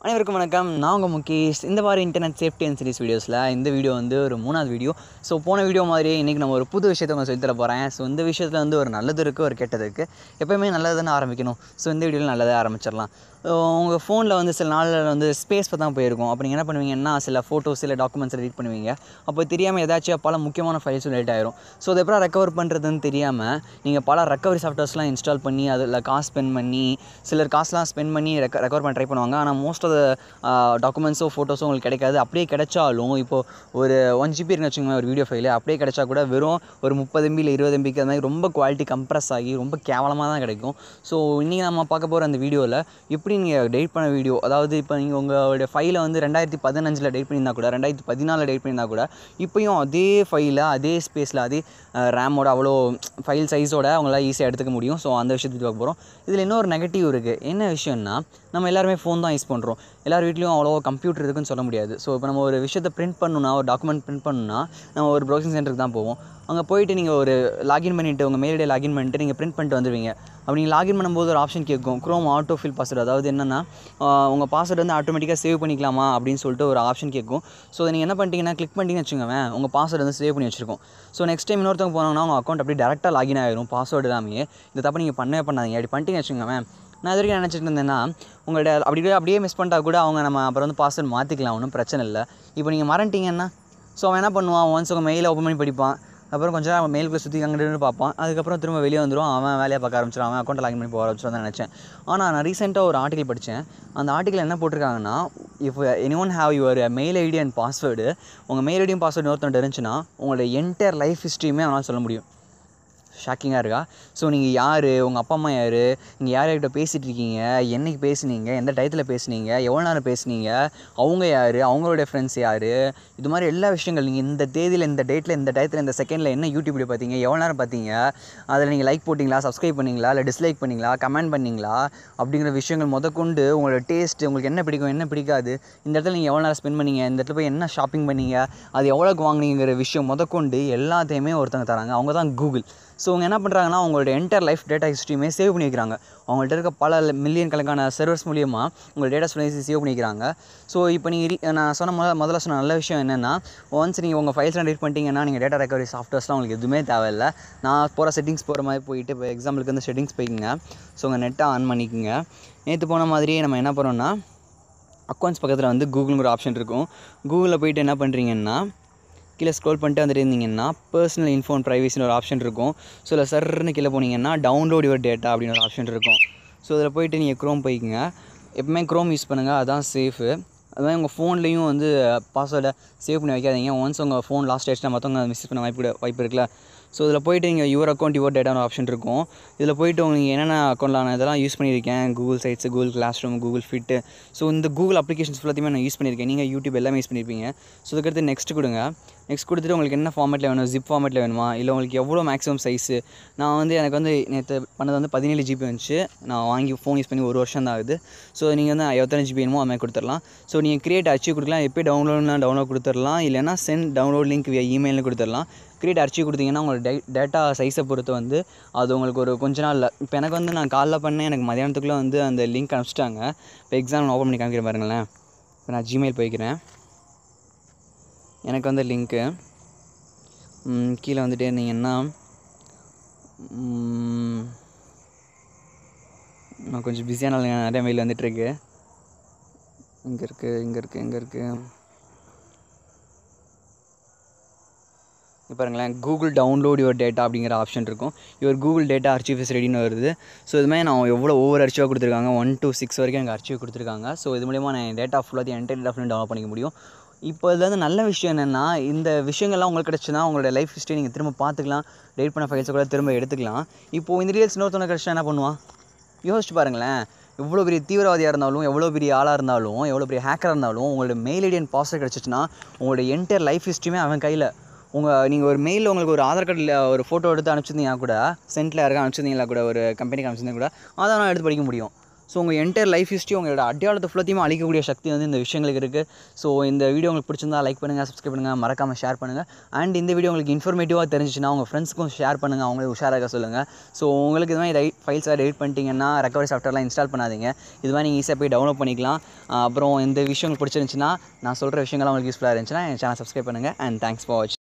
அனைவருக்கும் வணக்கம். நான் உங்கள் முகேஷ். இந்த வாரம் இன்டர்நெட் சேஃப்டி அண்ட் சீரிஸ் வீடியோஸில் இந்த வீடியோ வந்து ஒரு 3வது வீடியோ. ஸோ போன வீடியோ மாதிரியே இன்றைக்கி நம்ம ஒரு புது விஷயத்தை உங்களுக்கு சொல்லித்தர போகிறேன். ஸோ இந்த விஷயத்தில் வந்து ஒரு நல்லது இருக்குது, ஒரு கெட்டது இருக்குது. எப்போயுமே நல்லதுன்னு ஆரம்பிக்கணும். ஸோ இந்த வீடியோவில் நல்லதாக ஆரம்பிச்சிடலாம். உங்கள் ஃபோனில் வந்து சில நாளில் வந்து ஸ்பேஸ் தான் போயிருக்கும். அப்போ நீங்கள் என்ன பண்ணுவீங்கன்னா, சில ஃபோட்டோஸ் இல்லை டாக்குமெண்ட்ஸ் எடிட் பண்ணுவீங்க. அப்போ தெரியாமல் ஏதாச்சும் பல முக்கியமான ஃபைல்ஸும் டெலிட் ஆயிரும். ஸோ அதை எப்போ ரெக்கவர் பண்ணுறதுன்னு தெரியாமல் நீங்கள் பல ரெக்கவரி சாஃப்ட்வேர்ஸ்லாம் இன்ஸ்டால் பண்ணி அதில் காசு ஸ்பெண்ட் பண்ணி, சிலர் காசுலாம் ஸ்பெண்ட் பண்ணி ரெக்கவர் பண்ண ட்ரை பண்ணுவாங்க. ஆனால் மோஸ்ட் ஆஃப் த டாக்குமெண்ட்ஸோ ஃபோட்டோஸோ உங்களுக்கு கிடைக்காது. அப்படியே கிடைச்சாலும் இப்போது ஒரு 1 GB இருக்குன்னு வச்சுக்கோங்களேன், ஒரு வீடியோ ஃபைலு அப்படியே கிடைச்சா கூட வெறும் ஒரு 30 MB இல்லை 20 MBக்கு அது மாதிரி ரொம்ப குவாலிட்டி கம்ப்ரஸ் ஆகி ரொம்ப கேவலமாக தான் கிடைக்கும். ஸோ இன்றைக்கி நம்ம பார்க்க போகிற அந்த வீடியோவில் எப்படி நீங்கள் டெலிட் பண்ண வீடியோ, அதாவது இப்போ நீங்கள் உங்களுடைய ஃபைலை வந்து 2015 டெலிட் பண்ணியிருந்தா கூட, 2014 டெலிட் பண்ணியிருந்தா கூட, இப்போயும் அதே ஃபைலில் அதே ஸ்பேஸில் அதே ரேமோட அவ்வளோ ஃபைல் சைஸோட அவங்களால ஈஸியாக எடுத்துக்க முடியும். ஸோ அந்த விஷயத்துக்கு பார்க்க போகிறோம். இதில் இன்னொரு நெகட்டிவ் இருக்குது. என்ன விஷயம்னா, நம்ம எல்லாருமே ஃபோன் தான் யூஸ் பண்ணுறோம். எல்லார் வீட்லேயும் அவ்வளோ கம்ப்யூட்டர் இருக்குன்னு சொல்ல முடியாது. ஸோ இப்போ நம்ம ஒரு விஷயத்தை பிரிண்ட் பண்ணணும்னா, ஒரு டாக்குமெண்ட் பிரிண்ட் பண்ணணும்னா நம்ம ஒரு ப்ரௌசிங் சென்டருக்கு தான் போவோம். அங்கே போயிட்டு நீங்கள் ஒரு லாகின் பண்ணிவிட்டு உங்கள் மெயில் ஐடியை லாகின் பண்ணிட்டு நீங்கள் பிரிண்ட் பண்ணிட்டு வந்துடுவீங்க. அப்படி நீங்கள் லாகின் பண்ணும்போது ஒரு ஆப்ஷன் கேட்கும், க்ரோம் ஆட்டோ ஃபில் பாஸ்வேர்டு. அதாவது என்னென்னா, உங்கள் பாஸ்வேர்டு வந்து ஆட்டோமேட்டிக்காக சேவ் பண்ணிக்கலாமா அப்படின்னு சொல்லிட்டு ஒரு ஆப்ஷன் கேட்கும். ஸோ நீங்கள் என்ன பண்ணிட்டீங்கன்னா, கிளிக் பண்ணிட்டீங்கன்னு வச்சுக்கோங்க, உங்கள் பாஸ்வேர்டு வந்து சேவ் பண்ணி வச்சிருக்கும். ஸோ நெக்ஸ்ட் டைம் இன்னொருத்தவங்க போனாங்கன்னா உங்கள் அக்கௌண்ட் அப்படியே டேரெக்டாக லாகின் ஆகிரும், பாஸ்வேர்டு எல்லாமே. இந்த தப்பை நீங்கள் பண்ணாதீங்க. அப்படி பண்ணிட்டீங்கன்னு வச்சுக்கோங்க. நான் இது வரைக்கும் நினச்சிட்டு இருந்தேன்னா, உங்கள்கிட்ட அப்படியே மிஸ் பண்ணிட்டா கூட அவங்க நம்ம அப்புறம் வந்து பாஸ்வேர்டு மாற்றிக்கலாம், ஒன்றும் பிரச்சனை இல்லை. இப்போ நீங்கள் மறந்துட்டீங்கன்னா, ஸோ அவன் என்ன பண்ணுவான், ஒன்ஸ் உங்கள் மெயிலை ஓப்பன் பண்ணி படிப்பான், அப்புறம் கொஞ்சம் நேரம் மெயிலுக்கு சுற்றி அங்கிட்டு பார்ப்பான், அதுக்கப்புறம் திரும்ப வெளியே வந்துடும், அவன் வேலையை பார்க்க ஆரம்பிச்சிடும், அவன் அக்கௌண்ட்டை லாகின் பண்ணி போக ஆரம்பிச்சிடும் தான் நினச்சேன். ஆனால் நான் ரீசெண்டாக ஒரு ஆர்டிகல் படித்தேன். அந்த ஆர்டிகல் என்ன போட்டிருக்காங்கன்னா, if anyone have your mail ID and password, உங்கள் மெயில் ஐடியும் பாஸ்வேர்டு ஒருத்தன்ட்டு இருந்துச்சுன்னா உங்களோட என்டையர் லைஃப் ஹிஸ்ட்ரியுமே அவனால் சொல்ல முடியும். ஷாக்கிங்காக இருக்கா? ஸோ நீங்கள் யார், உங்கள் அப்பா அம்மா யார், நீங்கள் யார்கிட்ட பேசிகிட்டு இருக்கீங்க, என்றைக்கு பேசுனீங்க, எந்த டயத்தில் பேசுனீங்க, எவ்வளோ நேரம் பேசுனீங்க, அவங்க யார், அவங்களுடைய ஃப்ரெண்ட்ஸ் யார், இது மாதிரி எல்லா விஷயங்கள், நீங்கள் இந்த தேதியில், இந்த டேட்டில், இந்த டயத்தில், இந்த செகண்டில் என்ன யூடியூப் வீடியோ பார்த்தீங்க, எவ்வளோ நேரம் பார்த்தீங்க, அதில் நீங்கள் லைக் போட்டிங்களா, சப்ஸ்கிரைப் பண்ணிங்களா, இல்லை டிஸ்லைக் பண்ணிங்களா, கமெண்ட் பண்ணிங்களா, அப்படிங்கிற விஷயங்கள் முதற்கொண்டு உங்களோட டேஸ்ட், உங்களுக்கு என்ன பிடிக்கும் என்ன பிடிக்காது, இந்த இடத்துல நீங்கள் எவ்வளோ நேரம் ஸ்பெண்ட் பண்ணீங்க, இந்த இடத்துல போய் என்ன ஷாப்பிங் பண்ணீங்க, அது எவ்வளோக்கு வாங்கினீங்கிற விஷயம் முதற்கொண்டு எல்லாத்தையுமே ஒருத்தங்க தராங்க. அவங்க தான் கூகுள். ஸோ அவங்க என்ன பண்ணுறாங்கன்னா, அவங்களோட என்டையர் லைஃப் டேட்டா ஹிஸ்ட்ரியுமே சேவ் பண்ணி வைக்கிறாங்க. அவங்கள்ட்ட இருக்க பல மில்லியன் கணக்கான சர்வர்ஸ் மூலியமாக உங்கள் டேட்டா ஸ்டோரேஜ் சேவ் பண்ணிக்கிறாங்க. ஸோ இப்போ நீங்கள் நான் சொன்ன முதல்ல சொன்ன நல்ல விஷயம் என்னென்னா, ஒன்ஸ் நீங்கள் உங்கள் ஃபைல்ஸ்லாம் டெலிட் பண்ணிட்டீங்கன்னா நீங்கள் டேட்டா ரெக்கவரி சாஃப்ட்வேர்ஸ்லாம் உங்களுக்கு எதுவுமே தேவையில்லை. நான் போகிற செட்டிங்ஸ் போகிற மாதிரி போயிட்டு, இப்போ எக்ஸாம்பிளுக்கு வந்து செட்டிங்ஸ் போய்க்குங்க. ஸோ உங்கள் நெட்டை ஆன் பண்ணிக்கோங்க. நேற்று போன மாதிரியே நம்ம என்ன பண்ணுறோன்னா, அக்கௌண்ட்ஸ் பக்கத்தில் வந்து கூகுள்ங்கிற ஆப்ஷன் இருக்கும். கூகுளில் போய்ட்டு என்ன பண்ணுறீங்கன்னா, கீழே ஸ்க்ரோல் பண்ணிட்டு வந்துட்டு இருந்தீங்கன்னா, பர்சனல் இன்ஃபோ அண்ட் ப்ரைவசின்னு ஒரு ஆப்ஷன் இருக்கும். ஸோ இதில் சர்ன்னு கீழே போனீங்கன்னா, டவுன்லோட் யுவர் டேட்டா அப்படின்னு ஒரு ஆப்ஷன் இருக்கும். ஸோ இதில் போய்ட்டு நீங்கள் க்ரோம் போய்க்குங்க. எப்பவுமே க்ரோம் யூஸ் பண்ணுங்கள், அதுதான் சேஃபு. அது மாதிரி உங்கள் ஃபோன்லேயும் வந்து பாஸ்வேர்டை சேவ் பண்ணி வைக்காதீங்க. ஒன்ஸ் உங்கள் ஃபோன் லாஸ்ட் ஆயிடுச்சுன்னா மற்றவங்க மிஸ் பண்ண வாய்ப்பு இருக்குல்ல. ஸோ இதில் போய்ட்டு நீங்கள் யுவர் அக்கௌண்ட் யுவர் டேட்டான்னு ஆப்ஷன் இருக்கும். இதில் போய்ட்டு நீங்கள் என்னென்ன அக்கௌண்ட்டில் நான் இதெல்லாம் யூஸ் பண்ணியிருக்கேன், Google sites, Google classroom, Google fit, so இந்த கூகுள் அப்ளிகேஷன்ஸ் ஃபுல்லாத்தையுமே நான் யூஸ் பண்ணியிருக்கேன். நீங்கள் யூடியூப் எல்லாமே யூஸ் பண்ணியிருப்பீங்க. ஸோ இதுக்கடுத்து நெக்ஸ்ட் கொடுங்க. நெக்ஸ்ட் கொடுத்துட்டு உங்களுக்கு என்ன ஃபார்மேட்டில் வேணும், ஜிப் ஃபார்மேட்டில் வேணுமா, இல்லை உங்களுக்கு எவ்வளோ மேக்ஸிமம் சைஸு. எனக்கு வந்து நேற்று பண்ணது வந்து 17 GB வந்துச்சு. நான் வாங்கி ஃபோன் யூஸ் பண்ணி 1 வருஷம் தான் ஆகுது. ஸோ நீங்கள் வந்து எத்தனை GB வேணுமோ அது மாதிரி கொடுத்துடலாம். ஸோ நீங்கள் கிரியேட் அச்சீவ் கொடுக்கலாம், எப்போ டவுன்லோட் கொடுத்துடலாம், இல்லைனா சென்ட் டவுன்லோட் லிங்க் வியா இமெயில்னு கொடுத்துடலாம். கிரியேட் அச்சீவ் கொடுத்தீங்கன்னா உங்களோட டேட்டா சைஸை பொறுத்து வந்து அது உங்களுக்கு ஒரு கொஞ்ச நாள் இல்லை. இப்போ எனக்கு வந்து நான் காலைல பண்ணேன், எனக்கு மதியானத்துக்குள்ளே வந்து அந்த லிங்க் அனுப்பிச்சிட்டாங்க. இப்போ எக்ஸாம் ஓப்பன் பண்ணி காமிக்கிறேன் பாருங்களேன். இப்போ நான் ஜிமெயில் போய்க்கிறேன். எனக்கு வந்து லிங்க்கு கீழே வந்துட்டே இருந்தீங்கன்னா, நான் கொஞ்சம் பிஸியான நிறைய மெயில் வந்துட்டுருக்கு. இங்கே இருக்குது இப்போ பாருங்களேன், கூகுள் டவுன்லோட் யுவர் டேட்டா அப்படிங்கிற ஆப்ஷன் இருக்கும். Your Google data archive is ரெடின்னு வருது. ஸோ இதுமாதிரி நான் ஒவ்வொரு அர்ச்சீவாக கொடுத்துருக்காங்க, 1 to 6 வரைக்கும் எனக்கு அர்ச்சீவ் கொடுத்துருக்காங்க. ஸோ இது மூலிமா நான் என் டேட்டா ஃபுல்லாக என்டையர் டேட்டா ஃபுல்லாக டவுன்லோட் பண்ணிக்க முடியும். இப்போ இதில் வந்து நல்ல விஷயம் என்னென்னா, இந்த விஷயங்கள்லாம் உங்களுக்கு கிடச்சுன்னா உங்களோட லைஃப் ஹிஸ்ட்ரி நீங்கள் திரும்ப பார்த்துக்கலாம், டெலிட் பண்ண ஃபைல்ஸை கூட திரும்ப எடுத்துக்கலாம். இப்போது இந்த டீடைல்ஸ் இன்னொருத்தவங்க கிடச்சா என்ன பண்ணுவான், யோசிச்சு பாருங்களேன். எவ்வளோ பெரிய தீவிரவாதியாக இருந்தாலும், எவ்வளோ பெரிய ஆளாக இருந்தாலும், எவ்வளோ பெரிய ஹேக்கராக இருந்தாலும், உங்களோட மெயில் ஐடி அண்ட் பாஸ்வேர்ட் கிடச்சிச்சுன்னா உங்களோட என்டையர் லைஃப் ஹிஸ்ட்ரியுமே அவன் கையில். நீங்கள் ஒரு மெயிலில் உங்களுக்கு ஒரு ஆதார் கார்டில் ஒரு ஃபோட்டோ எடுத்து அனுப்பிச்சிருந்தீங்கன்னா கூட, சென்ட்டில் யாருக்கா அனுப்பிச்சிருந்தீங்களா கூட, ஒரு கம்பெனிக்கு அனுப்பிச்சிருந்தீங்க கூட, அதை நான் எடுத்து படிக்க முடியும். ஸோ உங்கள் என்டையர் லைஃப் ஹிஸ்ட்ரி உங்களோட அடையாளத்தை ஃபுல்லாத்தையுமே அழிக்கக்கூடிய சக்தி வந்து இந்த விஷயங்களுக்கு இருக்குது. ஸோ இந்த வீடியோ உங்களுக்கு பிடிச்சிருந்தா லைக் பண்ணுங்கள், சப்ஸ்கிரைப் பண்ணுங்கள், மறக்காமல் ஷேர் பண்ணுங்கள். அண்ட் இந்த வீடியோ உங்களுக்கு இன்ஃபர்மேட்டிவாக தெரிஞ்சிச்சுன்னா உங்கள் ஃப்ரெண்ட்ஸ்க்கும் ஷேர் பண்ணுங்கள், அவங்களே உஷாராக சொல்லுங்கள். ஸோ உங்களுக்கு இது மாதிரி ஃபைல்ஸாக டெலிட் பண்ணிட்டீங்கன்னா ரெக்கவரி சாஃப்ட்வேர்லாம் இன்ஸ்டால் பண்ணாதீங்க. இது மாதிரி நீங்கள் ஈஸியாக போய் டவுன்லோட் பண்ணிக்கலாம். அப்புறம் இந்த விஷயம் உங்களுக்கு பிடிச்சிருந்துச்சுன்னா, நான் சொல்கிற விஷயங்கள்லாம் உங்களுக்கு யூஸ்ஃபுல்லாக இருந்துச்சுன்னா என் சேனல் சப்ஸ்கிரைப் பண்ணுங்கள். அண்ட் தேங்க்ஸ் ஃபார் வாட்சிங்.